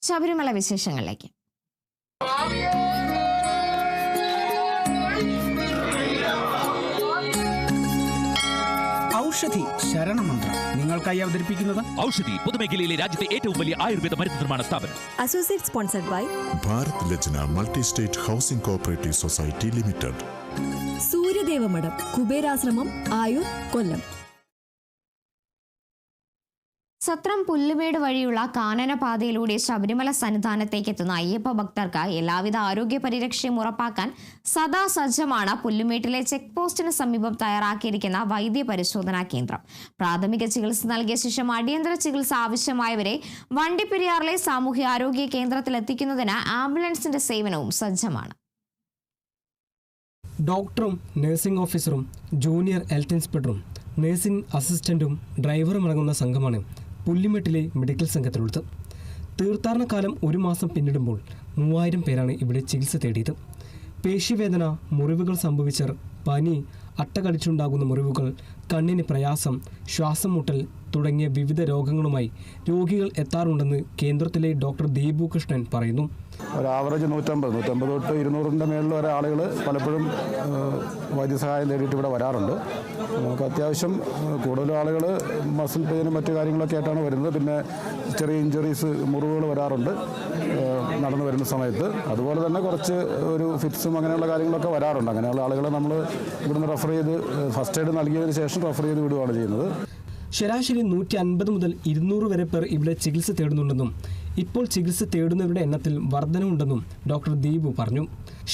ശബരിമല വിശേഷങ്ങളിലേക്ക്. ഔഷധി ശരണമന്ത്രം നിങ്ങൾക്കായി അവതരിപ്പിക്കുന്നത് ഔഷധി പൊതുമേഖലയിലെ രാജ്യത്തെ ഏറ്റവും വലിയ ആയുർവേദ മരുന്ന് നിർമ്മാണ സ്ഥാപനം. Associate sponsored by Bharat Lajna multi state housing cooperative society limited. Suryadevamadom, Kuberashramam, Ayur, Kollam. Sathram Pullumedu വഴിയുള്ള കാനനപാതയിലൂടെ ശബരിമല സന്നിധാനത്തേക്ക് എത്തുന്ന അയ്യപ്പ ഭക്തർക്ക് എല്ലാവിധ ആരോഗ്യ പരിരക്ഷയും ഉറപ്പാക്കാൻ സദാ സജ്ജമാണ് പുല്ലുമേട്ടിലെ ചെക്ക് പോസ്റ്റിന് സമീപം തയ്യാറാക്കിയിരിക്കുന്ന വൈദ്യ പരിശോധനാ കേന്ദ്രം. പ്രാഥമിക ചികിത്സ നൽകിയ ശേഷം അടിയന്തര ചികിത്സ ആവശ്യമായവരെ വണ്ടിപ്പെരിയാറിലെ സാമൂഹ്യാരോഗ്യ കേന്ദ്രത്തിൽ എത്തിക്കുന്നതിന് ആംബുലൻസിന്റെ സേവനവും സജ്ജമാണ്. ഡോക്ടറും നഴ്സിംഗ് ഓഫീസറും ജൂനിയർ ഹെൽത്ത് ഇൻസ്പെക്ടറും നഴ്സിംഗ് അസിസ്റ്റന്റും ഡ്രൈവറും അടങ്ങുന്ന സംഘമാണ് പുല്ലുമേട്ടിലെ മെഡിക്കൽ സംഘത്തിലുള്ളത്. തീർത്ഥാടനകാലം 1 മാസം പിന്നിടുമ്പോൾ 3000 പേരാണ് ഇവിടെ ചികിത്സ തേടിയത്. പേശിവേദന, മുറിവുകൾ സംഭവിച്ചർ, പനി, അട്ടകടിച്ചുണ്ടാകുന്ന മുറിവുകൾ, കണ്ണിന് പ്രയാസം, ശ്വാസം മുട്ടൽ തുടങ്ങിയ വിവിധ രോഗങ്ങളുമായി രോഗികൾ എത്താറുണ്ടെന്ന് കേന്ദ്രത്തിലെ ഡോക്ടർ ദീപു കൃഷ്ണൻ പറയുന്നു. ഒരു ആവറേജ് 150 തൊട്ട് 200-ന്റെ മേളിൽ വരെ ആളുകൾ പലപ്പോഴും വൈദ്യസഹായം തേടിയിട്ട് ഇവിടെ വരാറുണ്ട്. നമുക്ക് അത്യാവശ്യം കൂടുതലും ആളുകൾ മസിൽ പെയിനും മറ്റു കാര്യങ്ങളൊക്കെ ആയിട്ടാണ് വരുന്നത്. പിന്നെ ചെറിയ ഇഞ്ചുറീസ്, മുറിവുകൾ വരാറുണ്ട് നടന്നു വരുന്ന സമയത്ത്. അതുപോലെ തന്നെ കുറച്ച് ഒരു ഫിറ്റ്സും അങ്ങനെയുള്ള കാര്യങ്ങളൊക്കെ വരാറുണ്ട്. അങ്ങനെയുള്ള ആളുകളെ നമ്മൾ ഇവിടുന്ന് റെഫർ ചെയ്ത് ഫസ്റ്റ് എയ്ഡ് നൽകിയതിന് ശേഷം റെഫർ ചെയ്ത് വിടുകയാണ് ചെയ്യുന്നത്. ശരാശരി 150 മുതൽ 200 വരെ പേർ ഇവിടെ ചികിത്സ തേടുന്നുണ്ടെന്നും ഇപ്പോൾ ചികിത്സ തേടുന്നവരുടെ എണ്ണത്തിൽ വർധനവുണ്ടെന്നും ഡോക്ടർ ദീപു പറഞ്ഞു.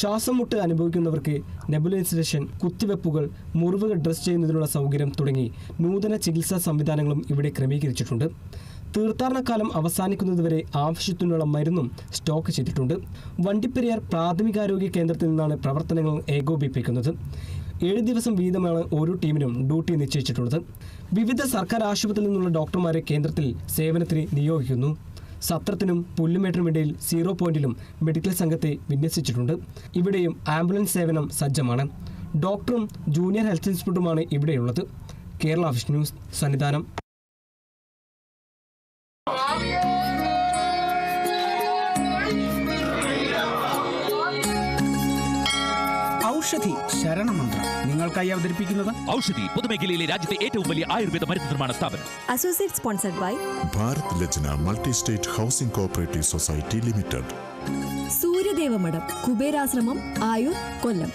ശ്വാസം മുട്ട് അനുഭവിക്കുന്നവർക്ക് നെബുലൈസേഷൻ, കുത്തിവെപ്പുകൾ, മുറിവുകൾ ഡ്രസ് ചെയ്യുന്നതിനുള്ള സൗകര്യം തുടങ്ങി നൂതന ചികിത്സാ സംവിധാനങ്ങളും ഇവിടെ ക്രമീകരിച്ചിട്ടുണ്ട്. തീർത്ഥാടനകാലം അവസാനിക്കുന്നതുവരെ ആവശ്യത്തിനുള്ള മരുന്നും സ്റ്റോക്ക് ചെയ്തിട്ടുണ്ട്. വണ്ടിപ്പെരിയാർ പ്രാഥമികാരോഗ്യ കേന്ദ്രത്തിൽ നിന്നാണ് പ്രവർത്തനങ്ങൾ ഏകോപിപ്പിക്കുന്നത്. 7 ദിവസം വീതമാണ് ഓരോ ടീമിനും ഡ്യൂട്ടി നിശ്ചയിച്ചിട്ടുള്ളത്. വിവിധ സർക്കാർ ആശുപത്രിയിൽ നിന്നുള്ള ഡോക്ടർമാരെ കേന്ദ്രത്തിൽ സേവനത്തിന് നിയോഗിക്കുന്നു. സത്രത്തിനും പുല്ലുമേട്ടിനും ഇടയിൽ 0 പോയിന്റിലും മെഡിക്കൽ സംഘത്തെ വിന്യസിച്ചിട്ടുണ്ട്. ഇവിടെയും ആംബുലൻസ് സേവനം സജ്ജമാണ്. ഡോക്ടറും ജൂനിയർ ഹെൽത്ത് ഇൻസ്പെക്ടറുമാണ് ഇവിടെയുള്ളത്. Kerala vision news, Sannidhanam. ഔഷധി ശരണമന്ത്രം നിങ്ങൾക്കായി അവതരിപ്പിക്കുന്നത് ഔഷധി പൊതുമേഖലയിലെ രാജ്യത്തെ ഏറ്റവും വലിയ ആയുർവേദ മരുന്ന് നിർമ്മാണ സ്ഥാപനം. Associate sponsored by Bharat Lajna multi state housing cooperative society limited. Suryadevamadom, Kuberashramam, Ayur, Kollam.